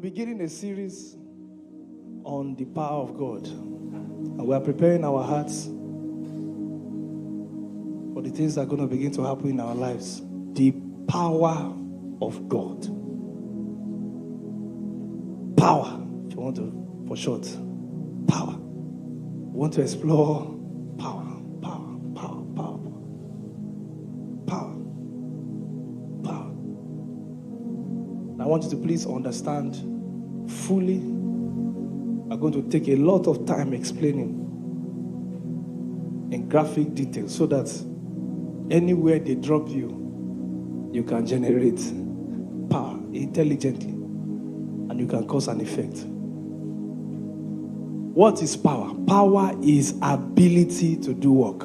beginning a series on the power of God. And we are preparing our hearts for the things that are going to begin to happen in our lives. The power of God. Power, if you want to, for short. Power. We want to explore power. I want you to please understand fully. I'm going to take a lot of time explaining in graphic detail so that anywhere they drop you, you can generate power intelligently and you can cause an effect. What is power? Power is ability to do work.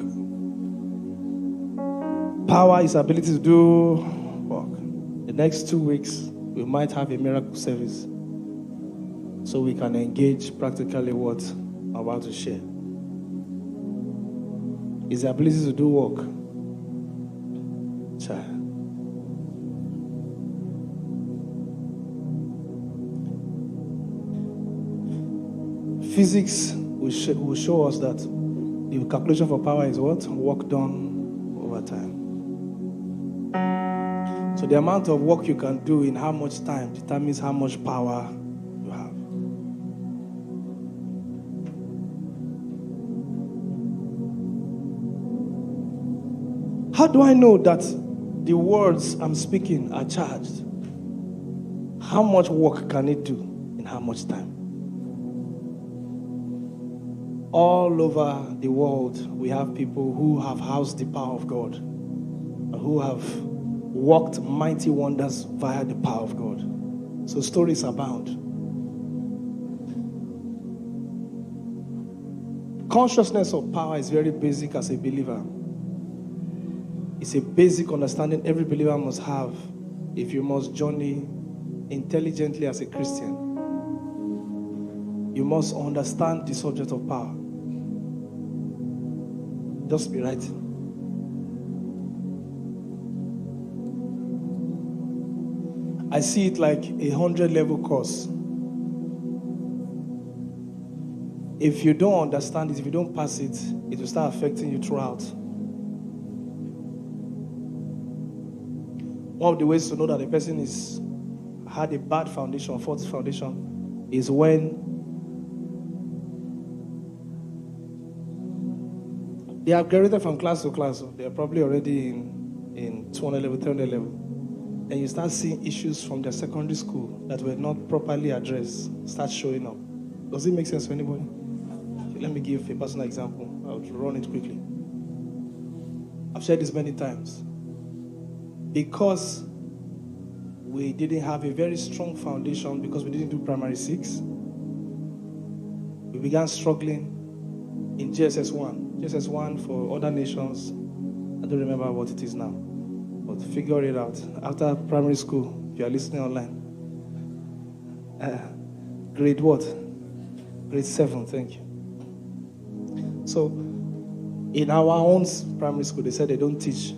Power is ability to do work. The next 2 weeks, we might have a miracle service so we can engage practically what I'm about to share. Is the ability to do work. Child. Physics will show us that the calculation for power is what? Work done over time. So the amount of work you can do in how much time determines how much power you have. How do I know that the words I'm speaking are charged? How much work can it do in how much time? All over the world, we have people who have housed the power of God, who have worked mighty wonders via the power of God. So stories abound. Consciousness of power is very basic as a believer. It's a basic understanding every believer must have if you must journey intelligently as a Christian. You must understand the subject of power. Just be right. I see it like a 100-level course. If you don't understand it, if you don't pass it, it will start affecting you throughout. One of the ways to know that a person had a bad foundation, faulty foundation, is when they have graduated from class to class. So they are probably already in 200 level, 300 level. And you start seeing issues from their secondary school that were not properly addressed start showing up. Does it make sense for anybody? Let me give a personal example. I'll run it quickly. I've shared this many times. Because we didn't have a very strong foundation, because we didn't do primary 6, we began struggling in JSS1. JSS1 for other nations, I don't remember what it is now. But figure it out. After primary school, if you are listening online. Grade what? Grade 7, thank you. So, in our own primary school, they said they don't teach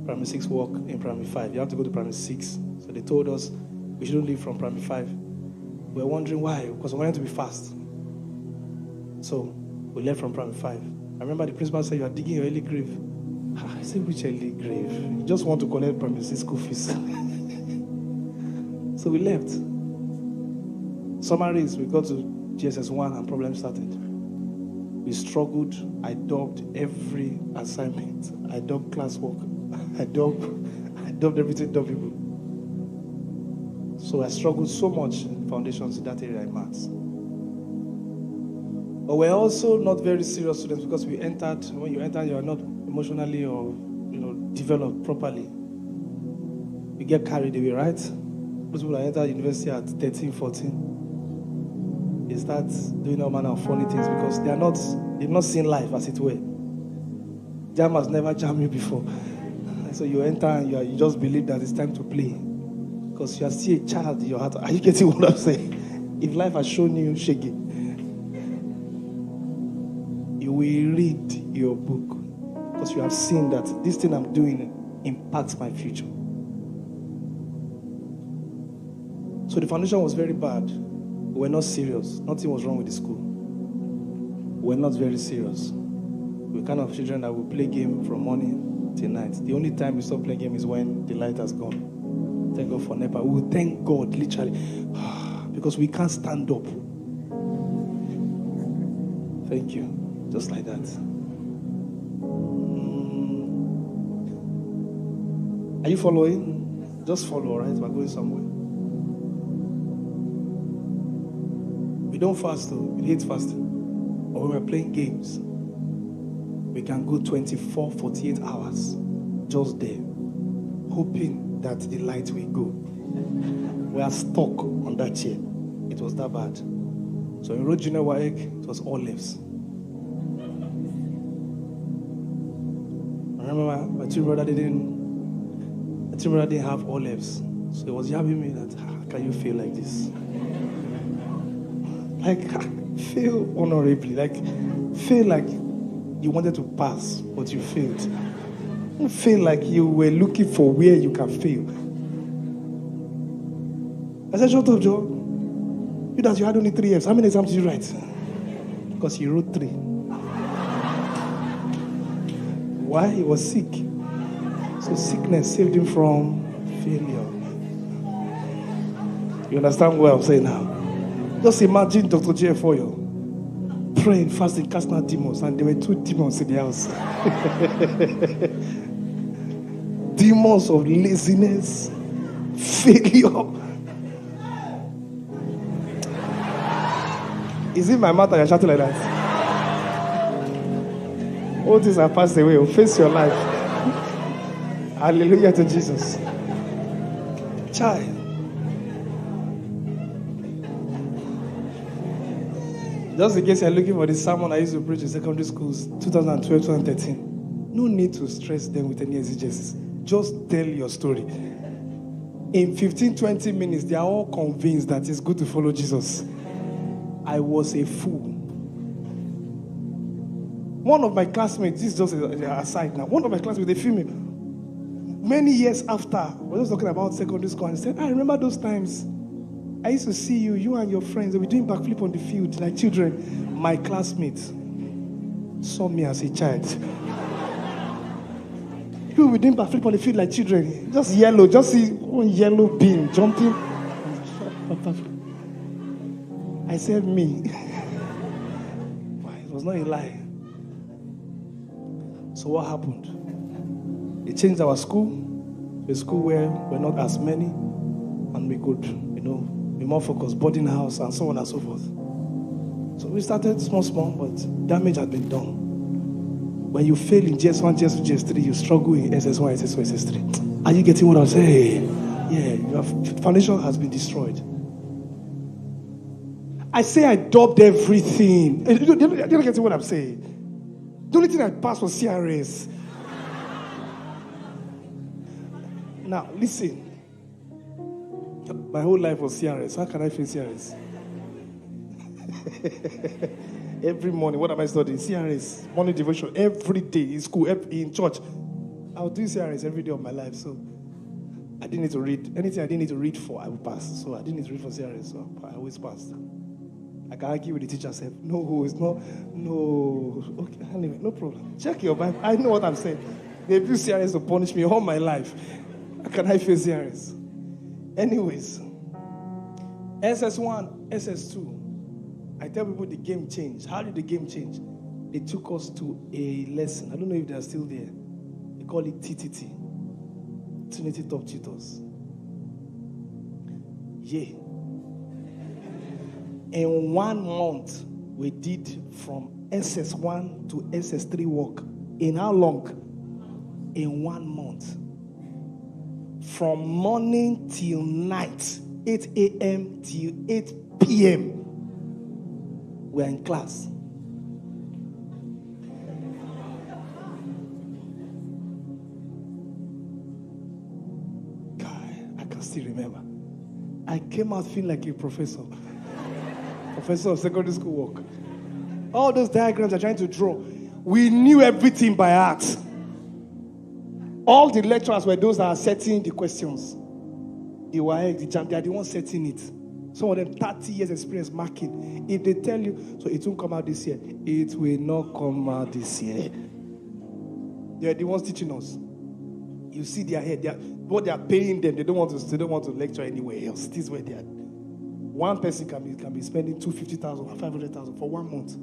primary 6 work in primary 5. You have to go to primary 6. So they told us we shouldn't leave from primary 5. We were wondering why, because we wanted to be fast. So, we left from primary 5. I remember the principal said, you are digging your early grave. I said, which early grave? You just want to collect primary 6 school fees. So we left. Summary is we got to GSS1 and problems started. We struggled. I dubbed every assignment. I dubbed classwork. I dubbed everything, dubbed people. So I struggled so much in foundations in that area in maths. But we're also not very serious students because when you enter, you are not emotionally or developed properly. We get carried away, right? Those people that enter university at 13, 14, they start doing all manner of funny things because they've not seen life as it were. Jam has never jammed you before. So you enter and you just believe that it's time to play. Because you are still a child in your heart. Are you getting what I'm saying? If life has shown you shaky, you will read your book. Because you have seen that this thing I'm doing impacts my future. So the foundation was very bad. We were not serious. Nothing was wrong with the school. We were not very serious. We were kind of children that would play game from morning till night. The only time we stop playing game is when the light has gone. Thank God for NEPA. We will thank God, literally. Because we can't stand up. Thank you. Just like that. Are you following? Just follow, all right? We're going somewhere. We don't fast though. We hate fasting. But when we're playing games, we can go 24, 48 hours just there, hoping that the light will go. We are stuck on that chair. It was that bad. So in Road Junior WAEC, it was all lefts. I remember my twin brother didn't have all lefts. So he was yabbing me that, how can you feel like this? Like, fail honorably. Like, fail like you wanted to pass, but you failed. Don't fail like you were looking for where you can fail. I said, shut up, Joe. You that you had only 3 Fs. How many exams did you write? Because you wrote 3. Why? He was sick. So sickness saved him from failure. You understand what I'm saying now? Just imagine Dr. J. Foyo praying, fasting, casting out demons, and there were 2 demons in the house. Demons of laziness, failure. Is it my mouth that you're shouting like that? All things are passed away. Face your life. Hallelujah to Jesus. Child. Just in case you're looking for the sermon I used to preach in secondary schools, 2012, 2013, no need to stress them with any exegesis. Just tell your story. In 15, 20 minutes, they are all convinced that it's good to follow Jesus. I was a fool. One of my classmates, this is just an aside now, one of my classmates, they filmed me many years after. We were just talking about secondary school, and he said, I remember those times. I used to see you and your friends, they were doing backflip on the field like children. My classmates saw me as a child. People were doing backflip on the field like children. Just yellow, just see one yellow beam jumping. I said, me. It was not a lie. So what happened? They changed our school to a school where we're not as many, and we could, be more focused, boarding house, and so on and so forth. So we started small, but damage had been done. When you fail in GS1, GS2, GS3, you struggle in SS1, SS2, SS3. Are you getting what I'm saying? Yeah, your foundation has been destroyed. I say I dubbed everything. You're not getting what I'm saying. The only thing I passed was CRS. Now, listen. My whole life was CRS. How can I fail CRS? Every morning, what am I studying? CRS. Morning devotion. Every day in school, in church. I was doing CRS every day of my life. So I didn't need to read. Anything I didn't need to read for, I would pass. So I didn't need to read for CRS. So I always passed. I can argue with the teacher. Say, no, it's not. No. Okay, anyway, no problem. Check your Bible. I know what I'm saying. They use CRS to punish me all my life. How can I fail CRS? Anyways, SS1, SS2. I tell people the game changed. How did the game change? They took us to a lesson. I don't know if they're still there. They call it TTT. Trinity Top Tutors. Yeah. In 1 month, we did from SS1 to SS3 work. In how long? In 1 month. From morning till night, 8 a.m. till 8 p.m. We're in class. God, I can still remember. I came out feeling like a professor. Professor of secondary school work. All those diagrams are trying to draw. We knew everything by heart. All the lecturers were those that are setting the questions. the WAEC, the JAMB, they are the ones setting it. Some of them 30 years experience marking. If they tell you, so it won't come out this year, it will not come out this year. They are the ones teaching us. You see their head, what they are paying them, they don't want to lecture anywhere else. This is where they are. One person can be spending 250,000 or 500,000 for 1 month.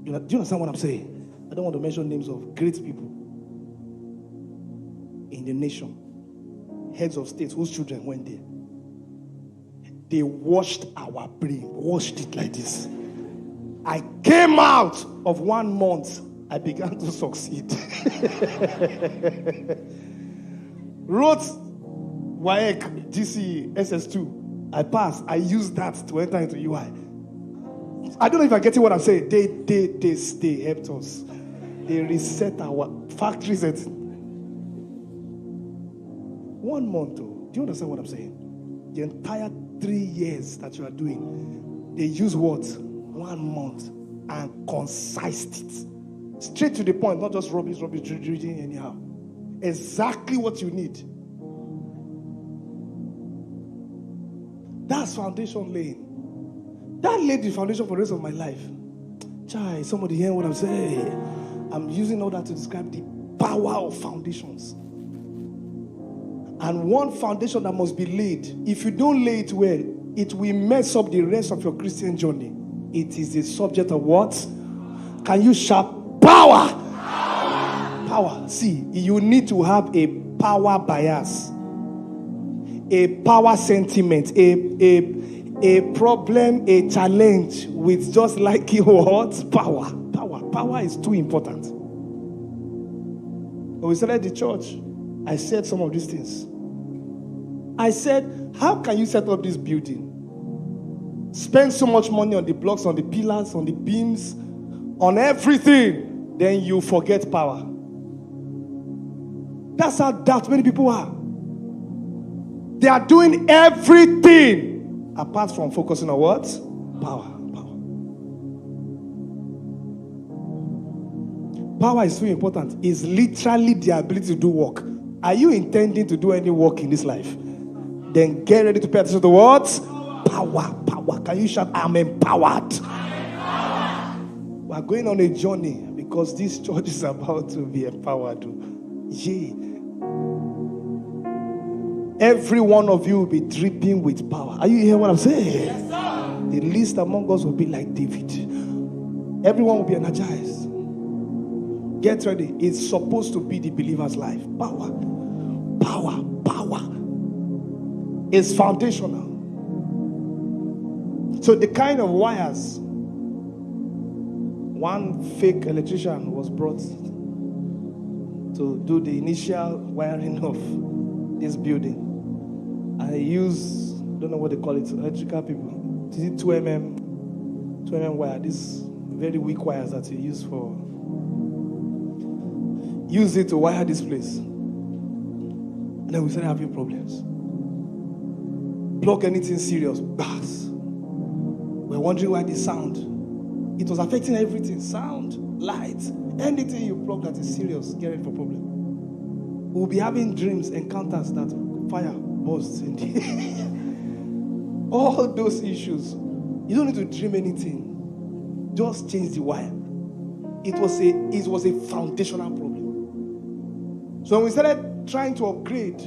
Do you understand what I'm saying? I don't want to mention names of great people in the nation, heads of states whose children went there. They washed our brain, washed it like this. I came out of 1 month, I began to succeed. Wrote WAEC, GC, SS2. I passed. I used that to enter into UI. I don't know if I'm getting what I'm saying. They helped us. They reset our factory setting. 1 month, though. Do you understand what I'm saying? The entire 3 years that you are doing, they use what? 1 month and concised it. Straight to the point, not just rubbish, reading anyhow. Exactly what you need. That's foundation laying. That laid the foundation for the rest of my life. Chai, somebody hearing what I'm saying? I'm using all that to describe the power of foundations. And one foundation that must be laid, if you don't lay it well, it will mess up the rest of your Christian journey. It is the subject of what? Can you shout power? Power. See, you need to have a power bias, a power sentiment, a problem, a challenge with just liking what? Power. Power is too important. When we started the church, I said some of these things. I said, how can you set up this building? Spend so much money on the blocks, on the pillars, on the beams, on everything, then you forget power. That's how daft many people are. They are doing everything apart from focusing on what? Power. Power is so important. It's literally the ability to do work. Are you intending to do any work in this life? Then get ready to pay attention to what? Power. Can you shout, I'm empowered? We are going on a journey because this church is about to be empowered. Yay. Every one of you will be dripping with power. Are you hearing what I'm saying? Yes, sir. The least among us will be like David. Everyone will be energized. Get ready. It's supposed to be the believer's life. Power. It's foundational. So the kind of wires, one fake electrician was brought to do the initial wiring of this building. And he used, don't know what they call it, electrical people. Is it 2mm wire? These very weak wires that you use it to wire this place. And then we started having problems. Plug anything serious, bass. We're wondering why the sound. It was affecting everything. Sound, light, anything you plug that is serious, get ready for problem. We'll be having dreams, encounters that fire bursts in the all those issues. You don't need to dream anything. Just change the wire. It was a foundational problem. So when we started trying to upgrade,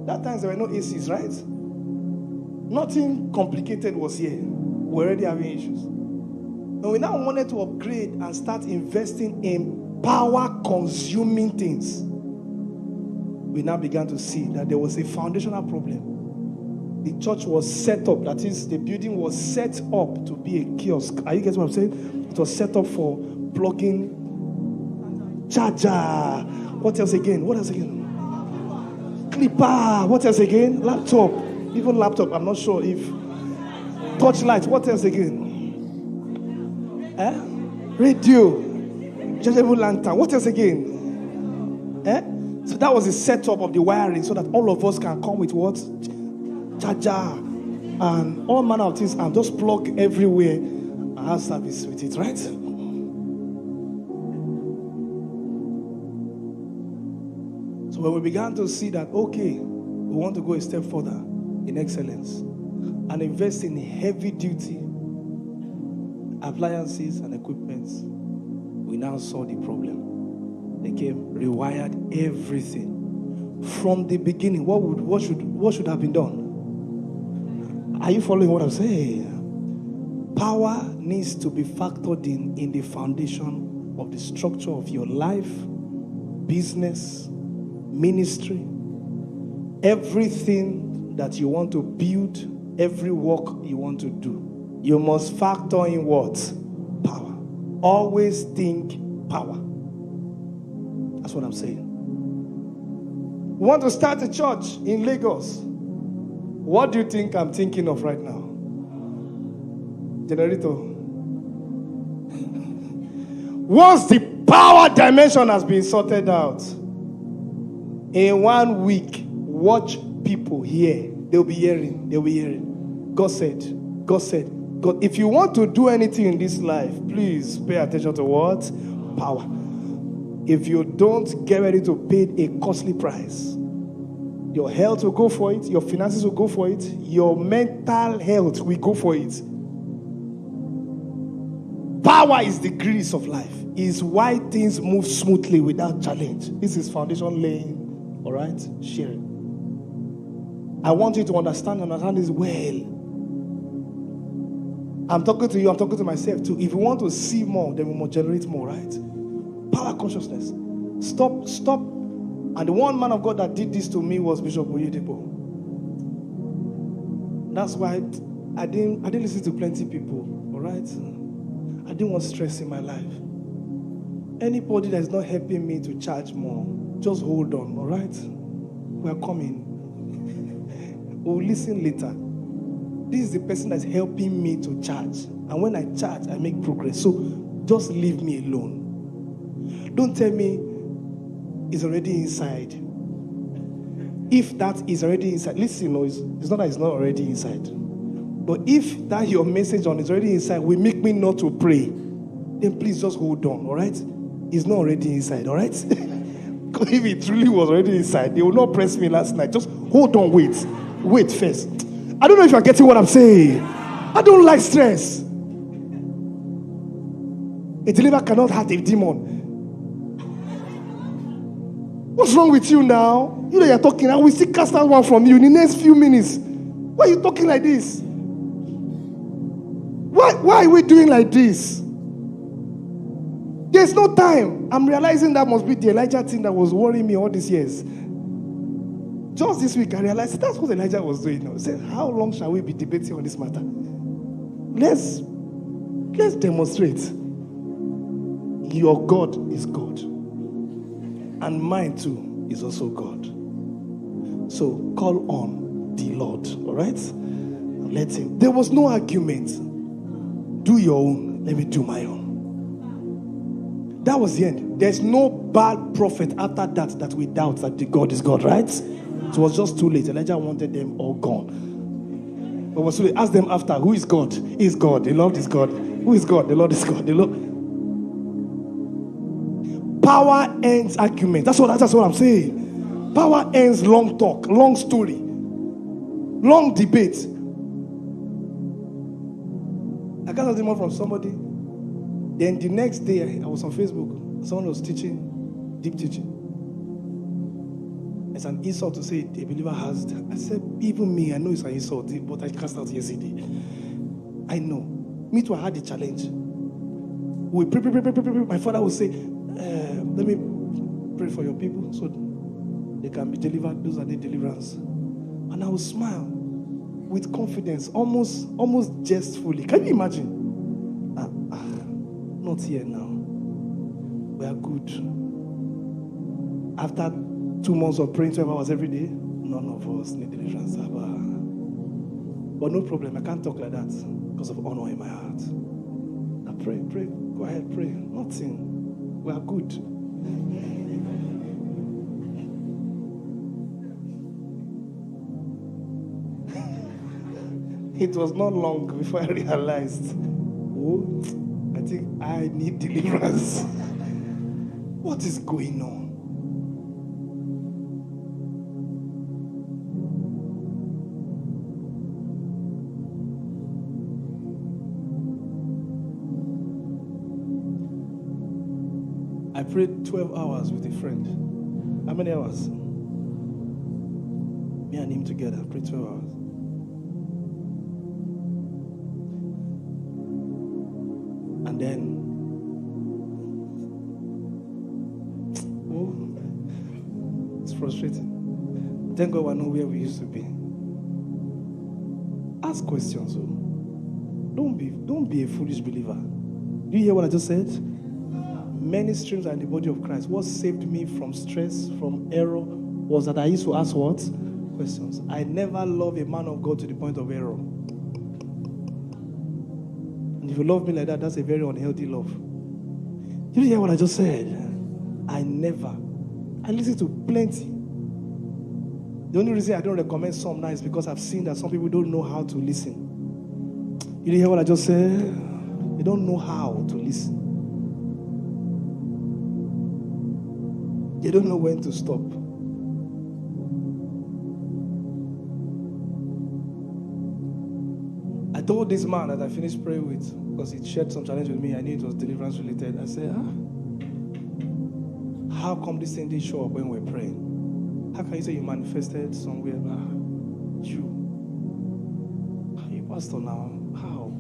that time there were no ACs, right? Nothing complicated was here. We're already having issues. And we now wanted to upgrade and start investing in power-consuming things. We now began to see that there was a foundational problem. The church was set up, that is, the building was set up to be a kiosk. Are you getting what I'm saying? It was set up for plugging charger. What else again? Clipper. What else again? Laptop. Even laptop, I'm not sure if. Torchlight. What else again? Radio. Chargeable lantern. What else again? So that was the setup of the wiring so that all of us can come with what? Charger. And all manner of things and just plug everywhere and have service with it, right? So when we began to see that, okay, We want to go a step further in excellence and invest in heavy duty appliances and equipment. We now saw the problem. They came, rewired everything from the beginning. What should have been done? Are you following what I'm saying? Power needs to be factored in the foundation of the structure of your life, business, ministry, everything that you want to build, every work you want to do. You must factor in what? Power. Always think power. That's what I'm saying. We want to start a church in Lagos. What do you think I'm thinking of right now? Generator. Once the power dimension has been sorted out, in 1 week, watch people hear. They'll be hearing. God said. God. If you want to do anything in this life, please pay attention to what? Power. If you don't get ready to pay a costly price, your health will go for it, your finances will go for it, your mental health will go for it. Power is the grease of life. Is why things move smoothly without challenge. This is foundation laying. All right? Sharing. I want you to understand this well. I'm talking to you, I'm talking to myself too. If we want to see more, then we must generate more, right? Power consciousness. Stop. And the one man of God that did this to me was Bishop Oyedepo. That's why I didn't listen to plenty people, all right? I didn't want stress in my life. Anybody that's not helping me to charge more, just hold on, all right? We're coming. We'll listen later. This is the person that's helping me to charge. And when I charge, I make progress. So just leave me alone. Don't tell me it's already inside. If that is already inside, listen, no, it's not that it's not already inside. But if that your message on is already inside will make me not to pray, then please just hold on, all right? It's not already inside, all right? Because if it truly was already inside, they will not press me last night. Just hold on, wait first. I don't know if you're getting what I'm saying. I don't like stress. A deliverer cannot hurt a demon. What's wrong with you now? You know you're talking, and we still cast that one from you in the next few minutes. Why are you talking like this? Why are we doing like this? There's no time. I'm realizing that must be the Elijah thing that was worrying me all these years. Just this week, I realized that's what Elijah was doing. He said, how long shall we be debating on this matter? Let's demonstrate. Your God is God. And mine too is also God. So call on the Lord, all right? Let him. There was no argument. Do your own. Let me do my own. That was the end. There's no bad prophet after that we doubt that the God is God, right? It was just too late. Elijah wanted them all gone. But was too late. Ask them after, who is God? He is God. The Lord is God. Who is God? The Lord is God. The Lord. Power ends argument. That's what I'm saying. Power ends long talk, long story, long debate. I got a demand from somebody. Then the next day, I was on Facebook. Someone was teaching, deep teaching. It's an insult to say a believer has that. I said, even me, I know it's an insult, but I cast out yesterday. I know. Me too, I had the challenge. We pray. My father would say, let me pray for your people so they can be delivered. Those are the deliverance. And I would smile with confidence, almost jestfully. Can you imagine? Not here now. We are good. After 2 months of praying 12 hours every day, none of us need deliverance. But no problem. I can't talk like that because of honor in my heart. I pray. Go ahead, pray. Nothing. We are good. It was not long before I realized, I think I need deliverance. What is going on? prayed 12 hours with a friend. How many hours? Me and him together, prayed 12 hours. And then, it's frustrating. Thank God we're not where we used to be. Ask questions, though. Don't be a foolish believer. Do you hear what I just said? Many streams are in the body of Christ. What saved me from stress, from error, was that I used to ask what? Questions. I never love a man of God to the point of error. And if you love me like that, that's a very unhealthy love. Did you hear what I just said? I listen to plenty. The only reason I don't recommend some now is because I've seen that some people don't know how to listen. You didn't hear what I just said? They don't know how to listen. They don't know when to stop. I told this man that I finished praying with, because he shared some challenge with me. I knew it was deliverance related. I said, how come this thing didn't show up when we're praying? How can you say you manifested somewhere? You pastor now. How?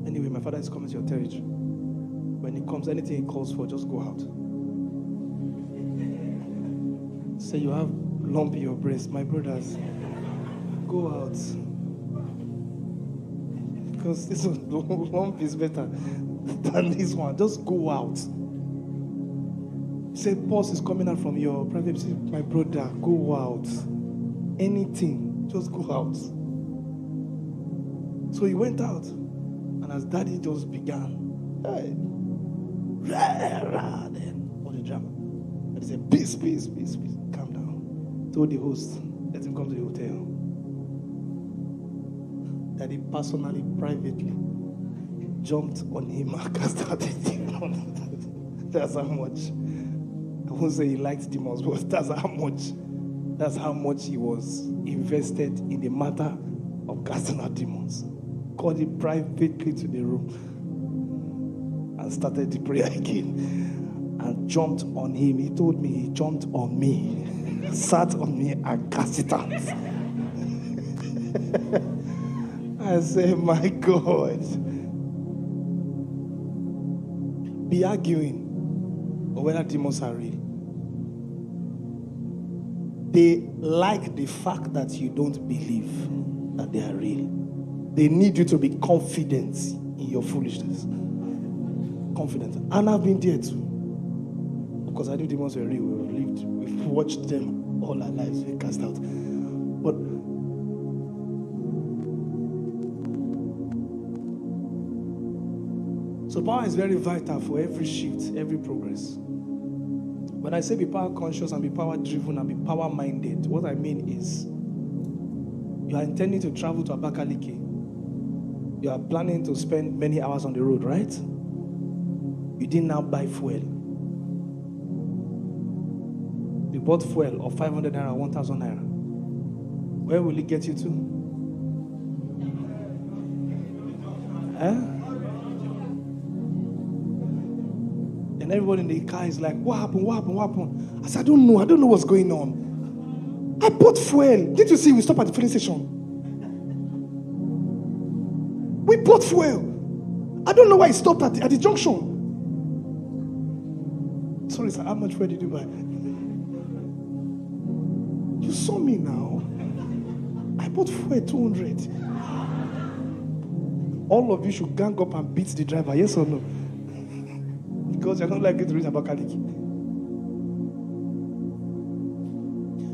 Anyway, my father is coming to your territory. When he comes, anything he calls for, just go out. Say you have lump in your breast, my brothers. Go out. Because this lump is better than this one. Just go out. Say pulse is coming out from your private. Say, my brother, go out. Anything, just go out. So he went out, and as daddy just began, hey, then all the drama. And he said, peace, calm down. Told the host, let him come to the hotel. Daddy personally, privately jumped on him and cast out the demon. That's how much. I won't say he liked demons, but that's how much he was invested in the matter of casting out demons. Called him privately to the room and started the prayer again and jumped on him. He told me he jumped on me, sat on me and cast it out. I said, my God. Be arguing or whether demons are real. They like the fact that you don't believe that they are real. They need you to be confident in your foolishness. Confident. And I've been there too. Because I knew demons were real. We've watched them all our lives. We cast out. But so power is very vital for every shift, every progress. When I say be power conscious and be power driven and be power minded, what I mean is you are intending to travel to Abakaliki. You are planning to spend many hours on the road, right? You didn't now buy fuel. You bought fuel of 500 naira, 1,000 naira. Where will it get you to? And everybody in the car is like, what happened? I said, I don't know what's going on. I bought fuel. Did you see we stopped at the filling station? We bought fuel. I don't know why it stopped at the junction. Sorry, sir, how much fuel did you buy? You saw me now. I bought fuel 200. All of you should gang up and beat the driver, yes or no? Because you're not likely to reach Abakaliki.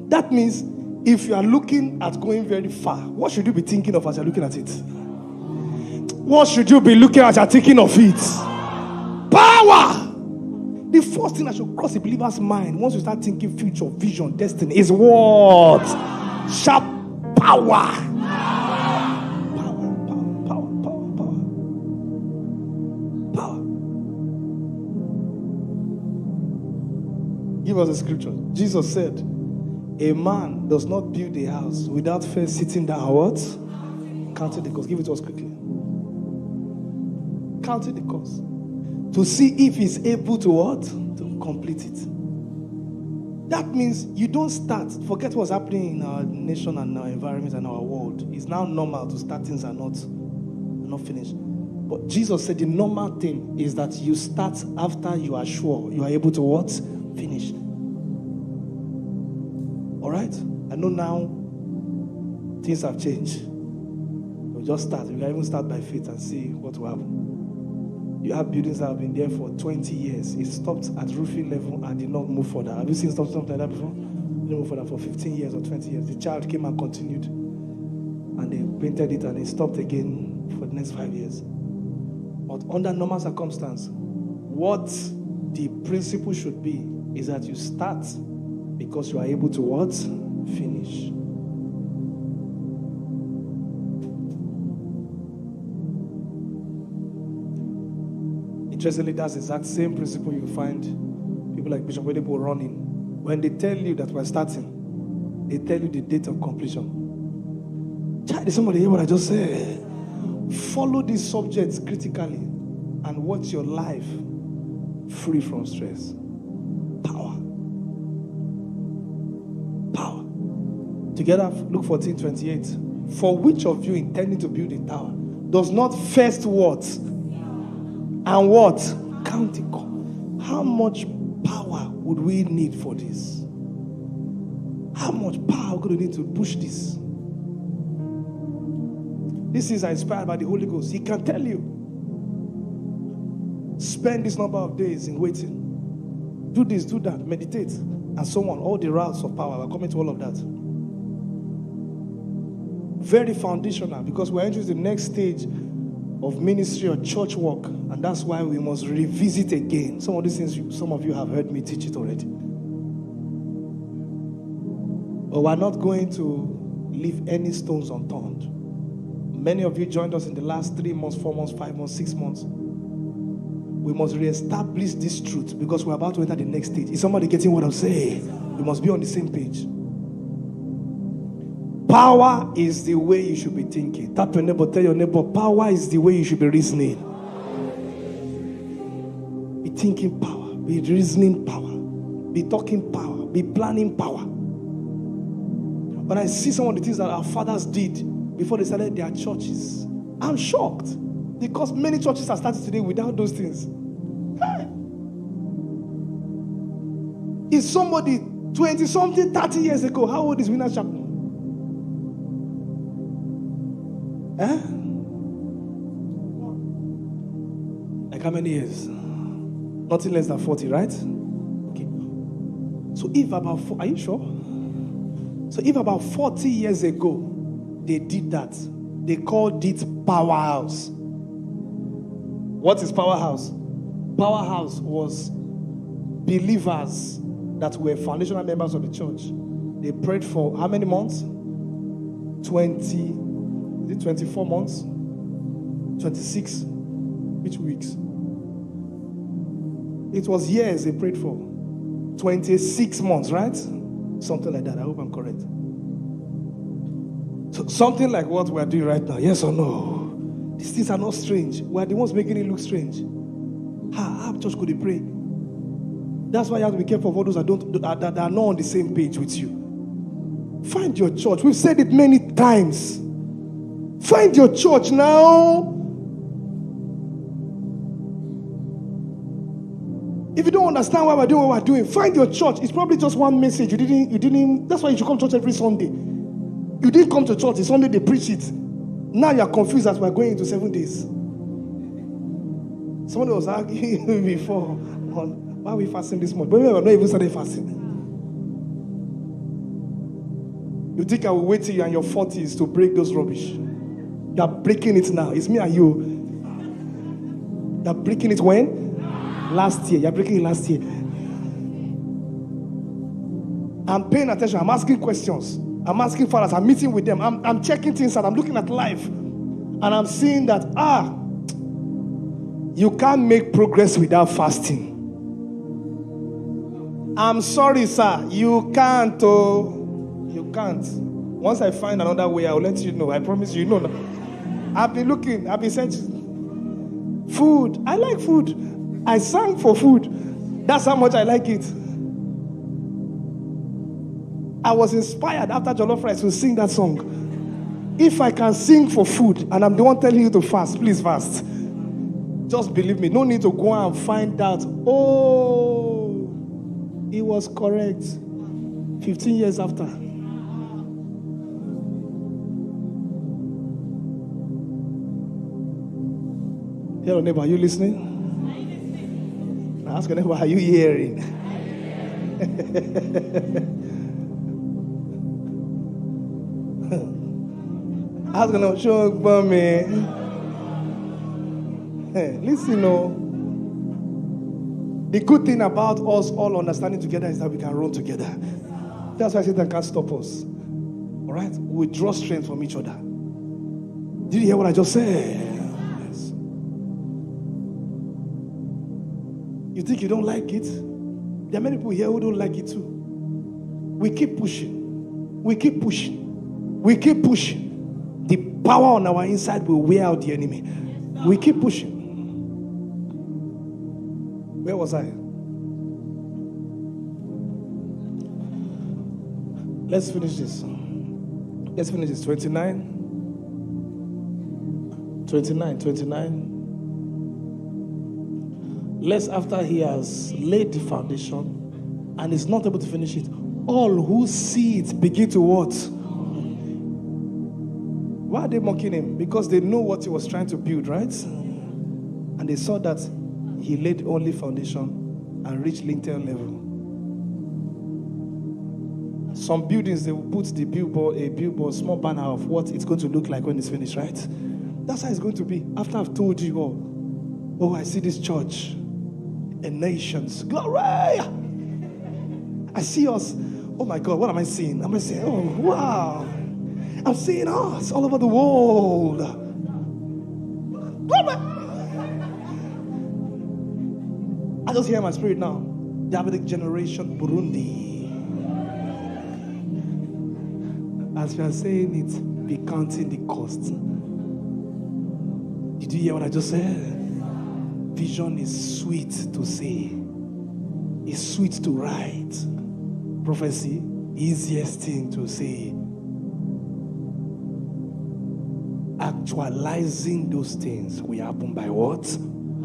That means if you are looking at going very far, what should you be thinking of as you're looking at it? What should you be looking at as you're thinking of it? Power! The first thing that should cross a believer's mind once you start thinking future, vision, destiny is what? Sharp power. Give us a scripture. Jesus said, a man does not build a house without first sitting down and what? Counting the cost. Give it to us quickly. Counting the cost. to see if he's able to what? To complete it. That means you don't start. Forget what's happening in our nation and our environment and our world. It's now normal to start things and not finished. But Jesus said the normal thing is that you start after you are sure you are able to what? Finish. All right? I know now things have changed. We'll just start. We can even start by faith and see what will happen. You have buildings that have been there for 20 years. It stopped at roofing level and did not move further. Have you seen something like that before? It didn't move further for 15 years or 20 years. The child came and continued. And they painted it and it stopped again for the next 5 years. But under normal circumstance, what the principle should be is that you start because you are able to what? Finish. Interestingly, that's the exact same principle you find people like Bishop Wedebo running. When they tell you that we're starting, they tell you the date of completion. Child, is somebody hear what I just said? Follow these subjects critically and watch your life free from stress. Power. Power. Together, Luke 14:28. For which of you intending to build a tower does not first what? And what? Count it. How much power would we need for this? How much power would we need to push this? This is inspired by the Holy Ghost. He can tell you. Spend this number of days in waiting. Do this, do that, meditate, and so on. All the routes of power. We're coming to all of that. Very foundational, because we're entering the next stage of ministry or church work, and that's why we must revisit again. Some of these things, some of you have heard me teach it already. But we're not going to leave any stones unturned. Many of you joined us in the last 3 months, 4 months, 5 months, 6 months. We must reestablish this truth because we're about to enter the next stage. Is somebody getting what I'm saying? We must be on the same page. Power is the way you should be thinking. Tap your neighbor, tell your neighbor, power is the way you should be reasoning. Be thinking power, be reasoning power, be talking power, be planning power. When I see some of the things that our fathers did before they started their churches, I'm shocked because many churches are started today without those things. Hey. Is somebody 20-something, 30 years ago, how old is Winner Chapman? Like how many years? Nothing less than 40, right? Okay. So if about are you sure? So if about 40 years ago they did that, they called it powerhouse. What is powerhouse? Powerhouse was believers that were foundational members of the church. They prayed for how many months? 24 months? 26? Which weeks? It was years they prayed for. 26 months, right? Something like that. I hope I'm correct. So something like what we're doing right now. Yes or no? These things are not strange. We're the ones making it look strange. How church could they pray? That's why you have to be careful of all those that are not on the same page with you. Find your church. We've said it many times. Find your church now. If you don't understand why we're doing what we're doing, find your church. It's probably just one message. You didn't. That's why you should come to church every Sunday. You didn't come to church. It's Sunday they preach it. Now you're confused as we're going into 7 days. Somebody was arguing before on why are we fasting this month? But we're not even started fasting. You think I will wait till you're in your 40s to break those rubbish? You're breaking it now. It's me and you. You're breaking it when? Last year. You're breaking it last year. I'm paying attention. I'm asking questions. I'm asking fathers. I'm meeting with them. I'm checking things out. I'm looking at life. And I'm seeing that, you can't make progress without fasting. I'm sorry, sir. You can't. You can't. Once I find another way, I'll let you know. I promise you. No. I've been looking. I've been searching. Food. I like food. I sang for food. That's how much I like it. I was inspired after Jollof Rice to sing that song. If I can sing for food and I'm the one telling you to fast, please fast. Just believe me. No need to go and find out. Oh, it was correct. 15 years after. Hello, neighbor, are you listening? Ask your neighbor, are you hearing? Ask your neighbor, show me. Listen, the good thing about us all understanding together is that we can run together. That's why Satan can't stop us. All right? We draw strength from each other. Did you hear what I just said? Yes. You think you don't like it? There are many people here who don't like it too. We keep pushing. We keep pushing. We keep pushing. The power on our inside will wear out the enemy. We keep pushing. Where was I? Let's finish this. Let's finish this. 29. Lest after he has laid the foundation and is not able to finish it, all who see it begin to what? Why are they mocking him? Because they know what he was trying to build, right? And they saw that he laid only foundation and reached lintel level. Some buildings, they will put a billboard, small banner of what it's going to look like when it's finished, right? That's how it's going to be. After I've told you all, oh, I see this church and nations. Glory! I see us. Oh my God, what am I seeing? Am I seeing, oh, wow. I'm seeing us all over the world. Glory! I just hear in my spirit now. Davidic generation, Burundi. As we are saying it, be counting the cost. Did you hear what I just said? Vision is sweet to say. It's sweet to write. Prophecy, easiest thing to say. Actualizing those things will happen by what?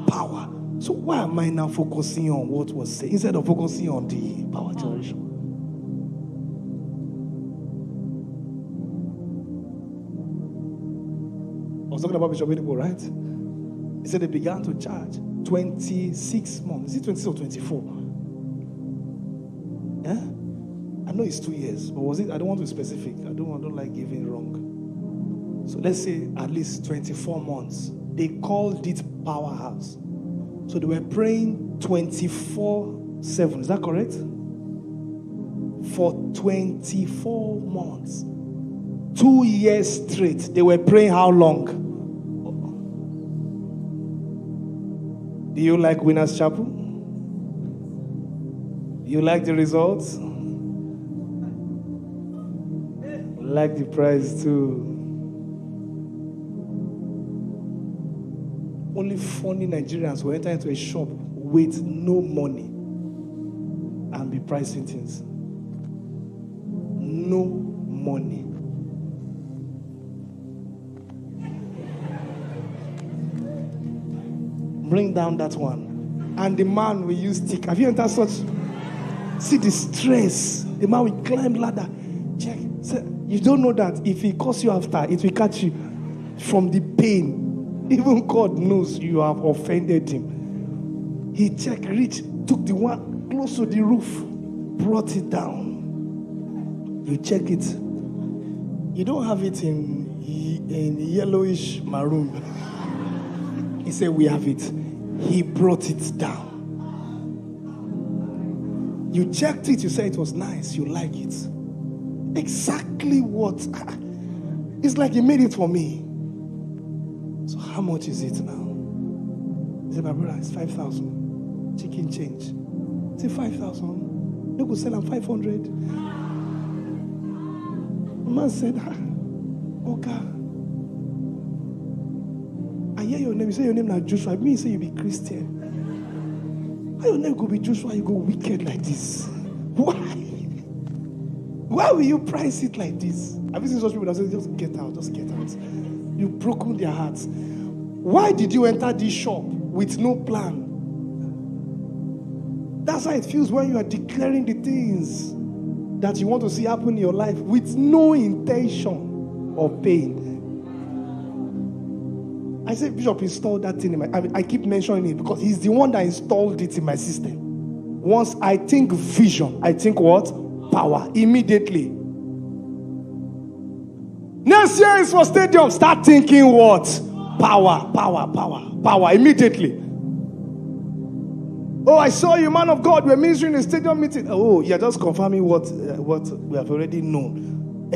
Power. So why am I now focusing on what was said instead of focusing on the power generation? I was talking about Bishop Edipo, right? He said they began to charge 26 months. Is it 26 or 24? Yeah? I know it's 2 years, but was it? I don't want to be specific. I don't like giving wrong. So let's say at least 24 months. They called it Powerhouse. So they were praying 24/7. Is that correct? For 24 months. 2 years straight. They were praying how long? Do you like Winners Chapel? You like the results? Like the prize too. Only funny Nigerians will enter into a shop with no money and be pricing things. No money. Bring down that one. And the man will use stick. Have you entered such? See the stress. The man will climb ladder. Check. So you don't know that if he calls you after, it will catch you from the pain. Even God knows you have offended him. He checked, reached, took the one close to the roof, brought it down. You check it. You don't have it in yellowish maroon. He said, we have it. He brought it down. You checked it, you said it was nice, you like it. Exactly what? It's like he made it for me. So how much is it now? He said, my brother, it's 5,000. Chicken change. He said, 5,000. They could sell him 500. The man said, okay. I hear your name. You say your name like Joshua. Me say you be Christian. How your name go be Joshua, you go wicked like this? Why? Why will you price it like this? Have you seen such people that say, just get out, just get out? You've broken their hearts. Why did you enter this shop with no plan? That's how it feels when you are declaring the things that you want to see happen in your life with no intention of pain. I said, Bishop installed that thing in my... I keep mentioning it because he's the one that installed it in my system. Once I think vision, I think what? Power. Immediately. Next year is for stadium. Start thinking what? Power, power, power, power. Immediately. Oh, I saw you, man of God. We're ministering in a stadium meeting. Oh, you're just confirming what we have already known.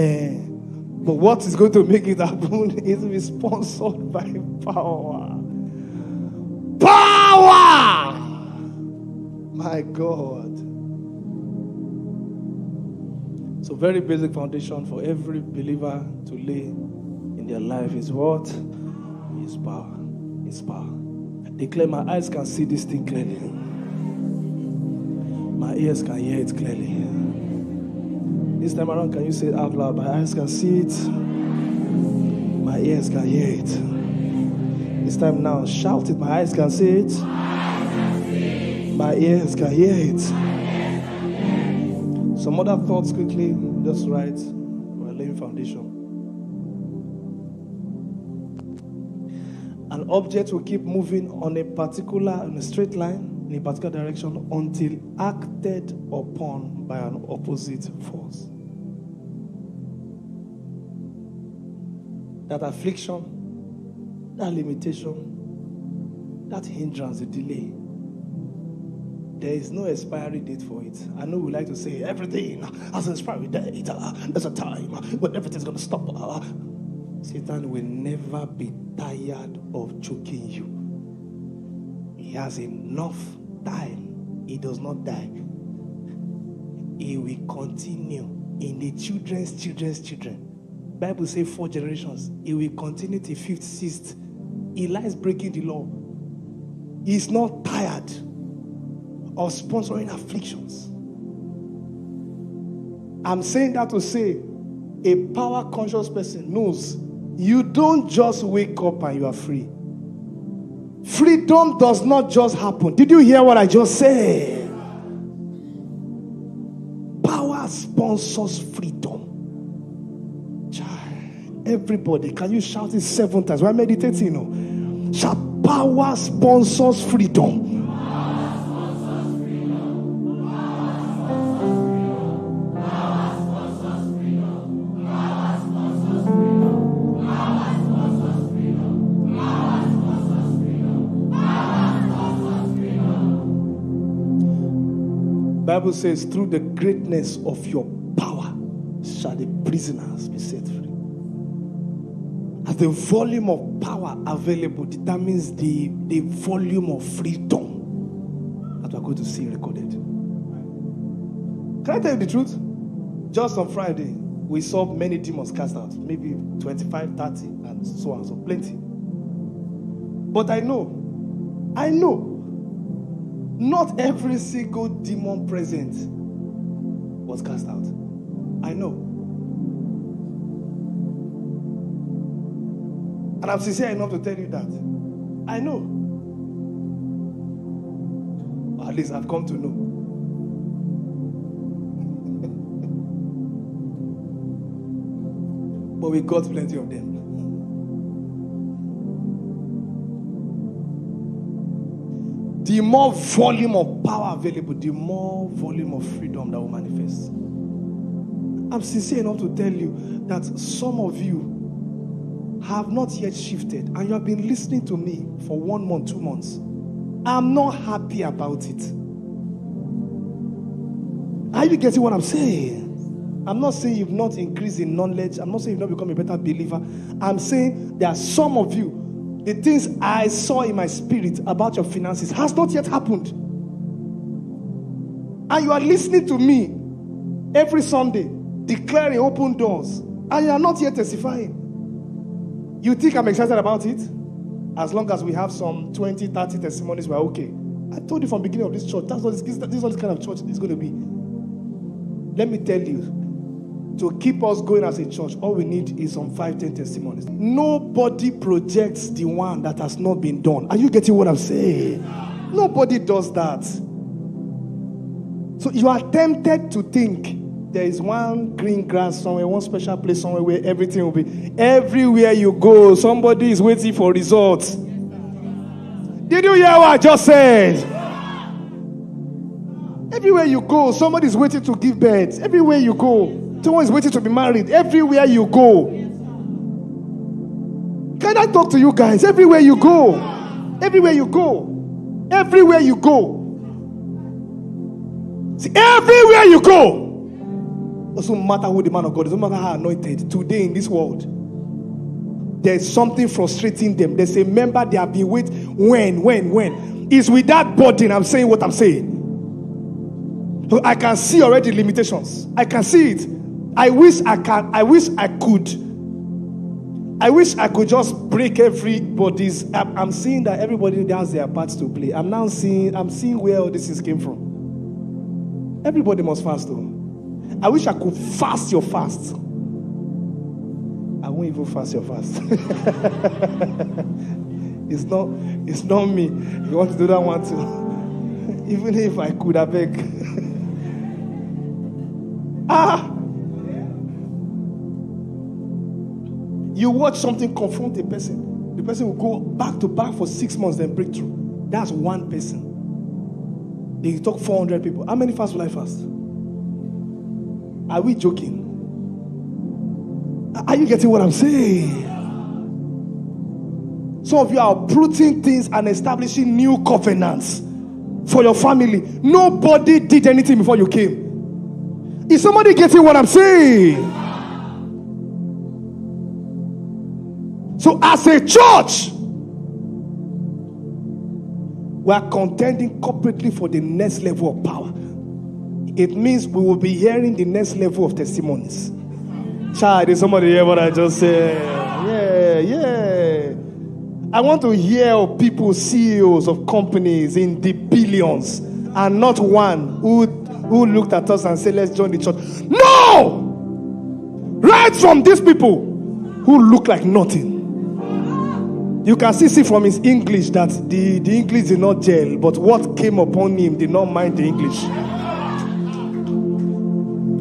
But what is going to make it happen is to be sponsored by power. Power! My God. So very basic foundation for every believer to lay in their life is what? Is power. Is power. I declare my eyes can see this thing clearly. My ears can hear it clearly. This time around, can you say it out loud? My eyes can see it. My ears can hear it. This time now, shout it. My eyes can see it. My ears can hear it. Some other thoughts quickly. Just write. We're laying foundation. An object will keep moving on a straight line, in a particular direction, until acted upon by an opposite force. That affliction, that limitation, that hindrance, the delay, there is no expiry date for it. I know we like to say everything has an expiry date. There's a time when everything's going to stop. Satan will never be tired of choking you. He has enough time. He does not die. He will continue in the children's children. Bible says 4 generations. He will continue to 5th, 6th. He lies breaking the law. He's not tired of sponsoring afflictions. I'm saying that to say a power conscious person knows you don't just wake up and you are free. Freedom does not just happen. Did you hear what I just said? Power sponsors freedom. Everybody, can you shout it 7 times? We're meditating, you know. Shout, power sponsors freedom. Bible says, through the greatness of your power shall the prisoners be set free. As the volume of power available determines the volume of freedom that we're going to see recorded. Can I tell you the truth? Just on Friday, we saw many demons cast out. Maybe 25, 30, and so on, so plenty. But I know, not every single demon present was cast out. I know. And I'm sincere enough to tell you that. I know. Or at least I've come to know. But we got plenty of them. The more volume of power available, the more volume of freedom that will manifest. I'm sincere enough to tell you that some of you have not yet shifted, and you have been listening to me for 1 month, 2 months. I'm not happy about it. Are you getting what I'm saying? I'm not saying you've not increased in knowledge. I'm not saying you've not become a better believer. I'm saying there are some of you, the things I saw in my spirit about your finances has not yet happened. And you are listening to me every Sunday, declaring open doors, and you are not yet testifying. You think I'm excited about it? As long as we have some 20, 30 testimonies, we're okay. I told you from the beginning of this church, this is what this kind of church is going to be. Let me tell you, to keep us going as a church, all we need is some 5-10 testimonies. Nobody projects the one that has not been done. Are you getting what I'm saying? Nobody does that. So you are tempted to think there is one green grass somewhere, one special place somewhere where everything will be. Everywhere you go, somebody is waiting for results. Did you hear what I just said? Everywhere you go, somebody is waiting to give birth. Everywhere you go, someone is waiting to be married. Everywhere you go. Can I talk to you guys? Everywhere you go. Everywhere you go. Everywhere you go. See, everywhere you go. Doesn't matter who the man of God is, doesn't matter how anointed. Today in this world, there's something frustrating them. There's a member they have been waiting. When? It's with that burden I'm saying what I'm saying. So I can see already limitations. I can see it. I wish I could just break everybody's. I'm seeing that everybody has their parts to play. I'm seeing where all this came from. Everybody must fast though. I wish I could fast your fast. I won't even fast your fast. It's not me. You want to do that one too? Even if I could, I beg. You watch something confront a person. The person will go back to back for 6 months, then break through. That's one person. They talk 400 people. How many fasts will I fast? Are we joking? Are you getting what I'm saying? Some of you are uprooting things and establishing new covenants for your family. Nobody did anything before you came. Is somebody getting what I'm saying? So as a church, we are contending corporately for the next level of power. It means we will be hearing the next level of testimonies. Child, did somebody hear what I just said? Yeah. I want to hear of people, CEOs of companies in the billions, and not one who looked at us and said, let's join the church. No! Right from these people who look like nothing. You can see from his English that the English did not gel, but what came upon him did not mind the English.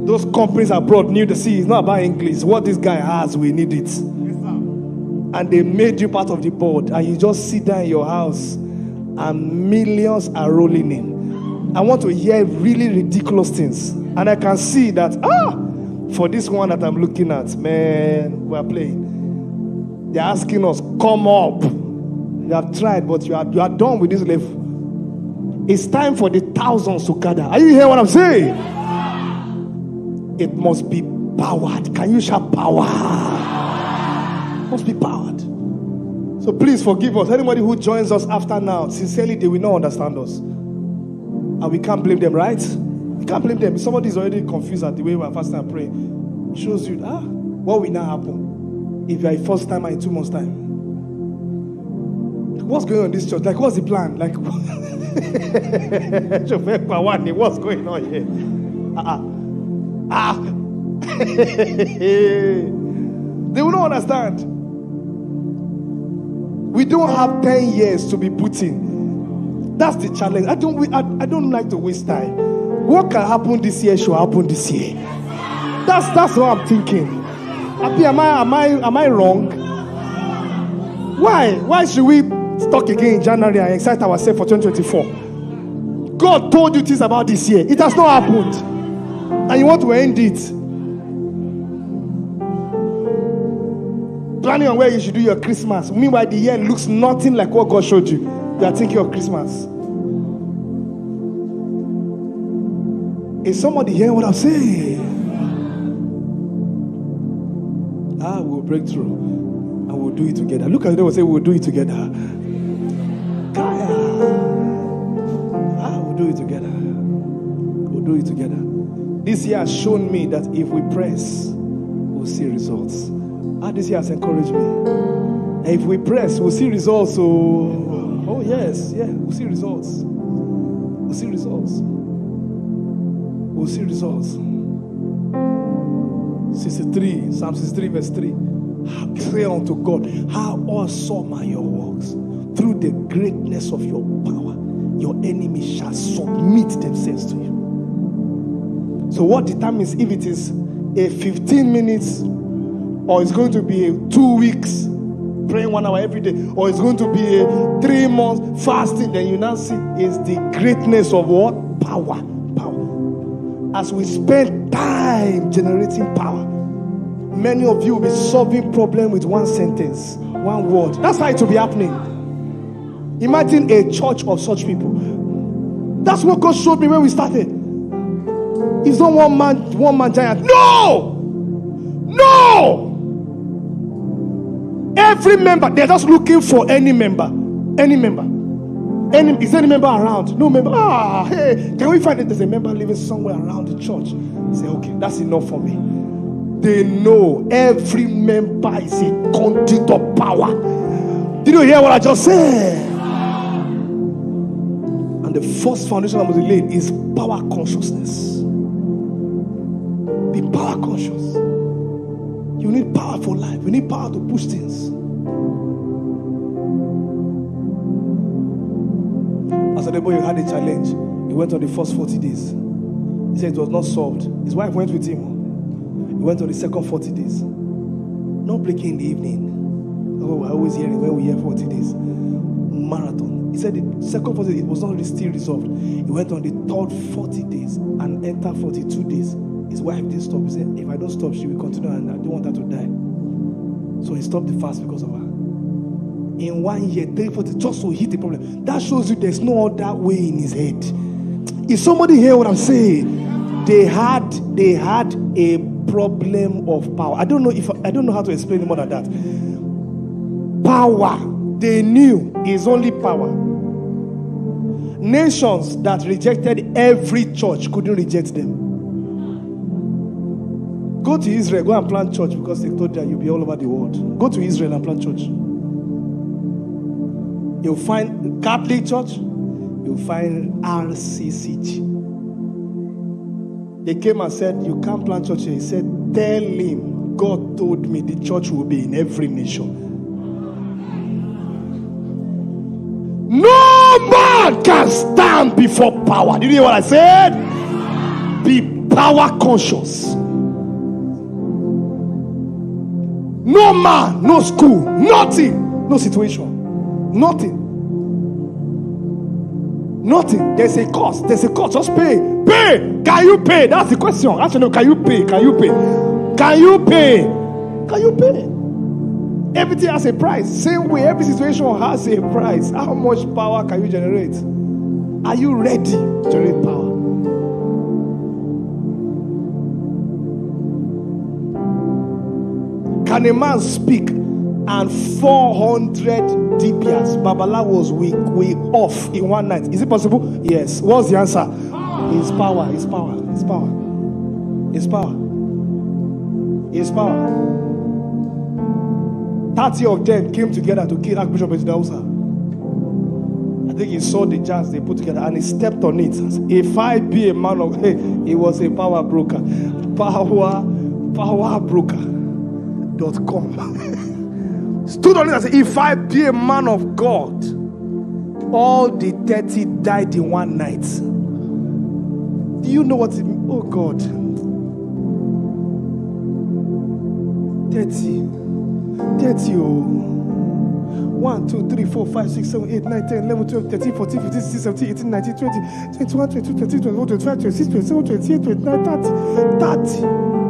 Those companies abroad knew it's not about English. What this guy has, we need it. And they made you part of the board, and you just sit down in your house and millions are rolling in. I want to hear really ridiculous things, and I can see that for this one that I'm looking at, man, we're playing. They're asking us, come up. You have tried, but you are done with this level. It's time for the thousands to gather. Are you hearing what I'm saying? It must be powered. Can you shout power? It must be powered. So please forgive us. Anybody who joins us after now, sincerely, they will not understand us. And we can't blame them, right? We can't blame them. If somebody is already confused at the way we are fasting and praying, it shows you, what will now happen if you are a first timer in 2 months' time? What's going on in this church? Like, what's the plan? Like, what's going on here? They will not understand. We don't have 10 years to be putting. That's the challenge. I don't like to waste time. What can happen this year should happen this year. That's what I'm thinking. Am I wrong? Why should we talk again in January and excite ourselves for 2024? God told you things about this year. It has not happened. And you want to end it. Planning on where you should do your Christmas. Meanwhile, the year looks nothing like what God showed you. You are thinking of Christmas. Is somebody hearing what I'm saying? We'll break through. And we'll do it together. Look at them and say, we'll do it together. We'll do it together. We'll do it together. This year has shown me that if we press, we'll see results. This year has encouraged me. And if we press, we'll see results. Oh yes, we'll see results. We'll see results. We'll see results. 63, Psalm 63 verse 3. Pray unto God, how awesome are your works. Through the greatness of your power, your enemies shall submit themselves to you. So what determines if it is a 15 minutes or it's going to be a 2 weeks praying 1 hour every day, or it's going to be a 3 months fasting, then you now see is the greatness of what? Power. As we spend time generating power, many of you will be solving problem with one sentence, one word. That's how it will be happening. Imagine a church of such people. That's what God showed me when we started. It's not one man giant. No! Every member, they're just looking for any member. Is there any member around? No member. Hey, can we find that there's a member living somewhere around the church? Say, okay, that's enough for me. They know every member is a conduit of power. Did you hear what I just said? And the first foundation that must be laid is power consciousness. Be power conscious. You need power for life. You need power to push things. As a boy, he had a challenge. He went on the first 40 days. He said it was not solved. His wife went with him. He went on the second 40 days. No breaking in the evening. That's what we're always hearing when we hear 40 days. Marathon. He said the second 40 days, it was not still resolved. He went on the third 40 days and entered 42 days. His wife didn't stop. He said, if I don't stop, she will continue and I don't want her to die. So he stopped the fast because of her. In 1 year, 340, just to hit the problem. That shows you there's no other way in his head. Is somebody hear what I'm saying? They had a problem of power. I don't know how to explain it more than that. Power. They knew is only power. Nations that rejected every church couldn't reject them. Go to Israel, go and plant church because they told you you'll be all over the world. Go to Israel and plant church. You'll find Catholic church, you'll find RCCG. They came and said, you can't plant church here. He said, tell him, God told me the church will be in every nation. No man can stand before power. Did you hear what I said? Be power conscious. No man, no school, nothing, no situation, nothing. There's a cost. Just pay. Can you pay? That's the question. Actually, no, can you pay? Everything has a price. Same way, every situation has a price. How much power can you generate? Are you ready to generate power? Can a man speak and 400 DPS Babalawos we off in one night? Is it possible? Yes. What's the answer? It's power. 30 of them came together to kill Archbishop Ezidausa. I think he saw the jars they put together and he stepped on it. If I be a man of, he was a power broker. Powerbroker.com. Stood on it and said, if I be a man of God, all the 30 died in one night. Do you know what it means? Oh God. 30. 1, 2, 3, 4, 5, 6, 7, 8, 9, 10, 11, 12, 13, 14, 15, 16, 17, 18, 19, 20, 21, 22, 23, 24, 25, 26, 27, 28, 29, 30.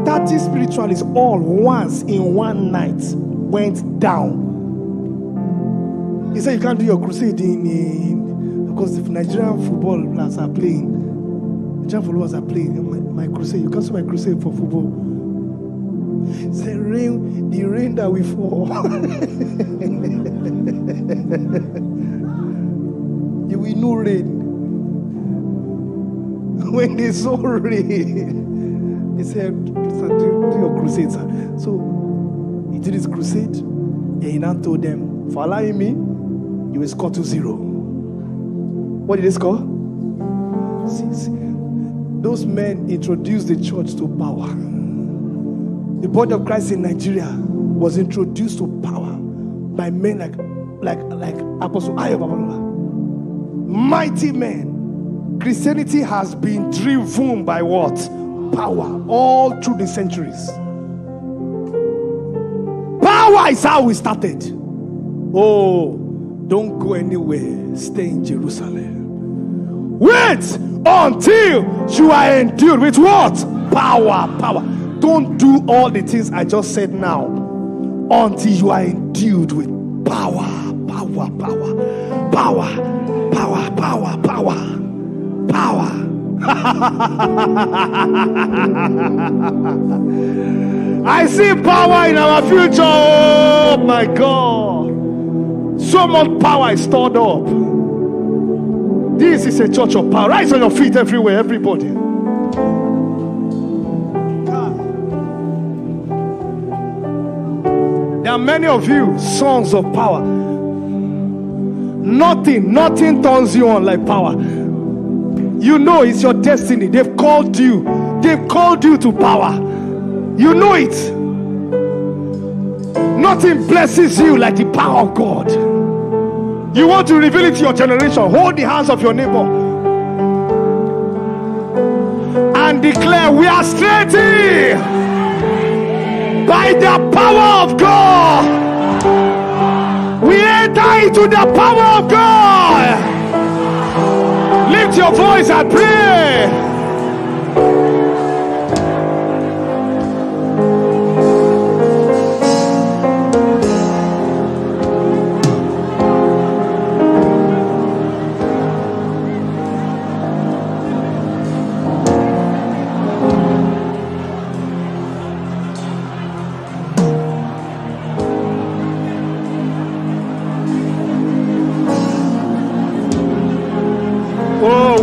30 spiritualists all once in one night went down. He said you can't do your crusade because if Nigerian footballers are playing, my crusade, you can't do my crusade for football. It's the rain that we fall. You will know rain. When they saw rain, he said, do your crusade, sir. So he did his crusade, and he now told them, for allowing me, you will score 2-0. What did they score? See, those men introduced the church to power. The body of Christ in Nigeria was introduced to power by men like Apostle Ayo Babalola. Mighty men. Christianity has been driven by what? Power all through the centuries. Power is how we started. Oh, don't go anywhere. Stay in Jerusalem. Wait until you are endued with what? Power. Don't do all the things I just said now until you are endued with power. I see power in our future. Oh my God. So much power is stored up. This is a church of power. Rise on your feet everywhere, everybody. There are many of you, sons of power. Nothing turns you on like power. You know it's your destiny. They've called you to power. You know it. Nothing blesses you like the power of God. You want to reveal it to your generation. Hold the hands of your neighbor and declare, we are strengthened by the power of God. We enter into the power of God. Lift your voice and pray.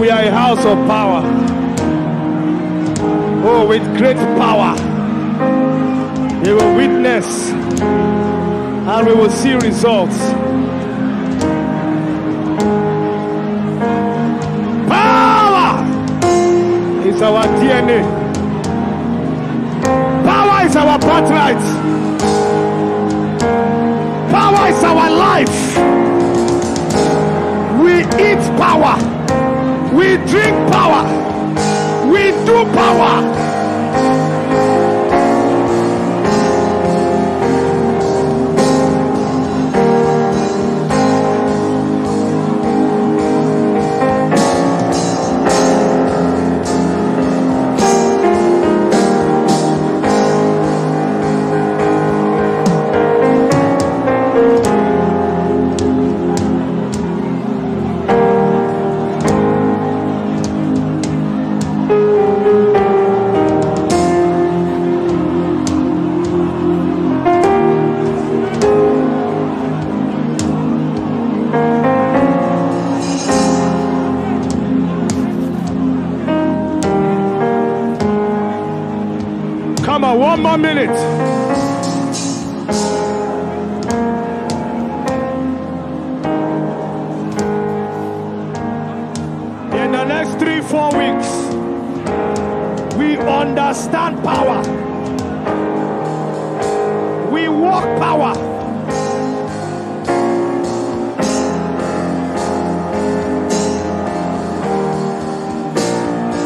We are a house of power. Oh, with great power. We will witness and we will see results. Power is our DNA. Power is our birthright. Power is our life. We eat power. We drink power. We do power. One more minute. In the next 3-4 weeks, we understand power. We walk power.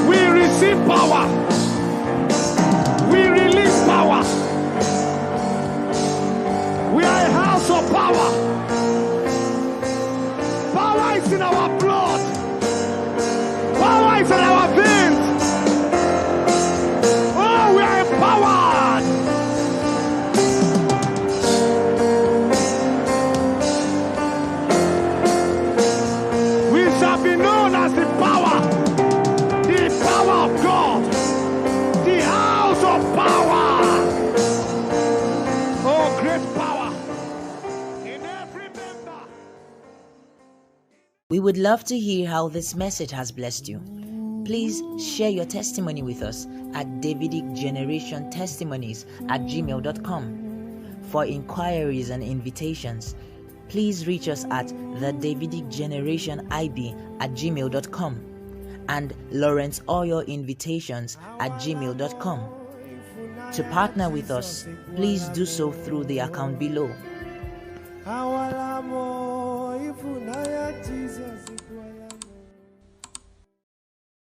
We receive power. Power. We are a house of power. Power is in our blood. Power is in our veins. Oh, we are empowered. We shall be known as the power of God, the house of power. We would love to hear how this message has blessed you. Please share your testimony with us at davidicgenerationtestimonies@gmail.com. For inquiries and invitations, please reach us at thedavicgenerationib@gmail.com. and lawrenceoyorinvitations@gmail.com. To partner with us, please do so through the account below.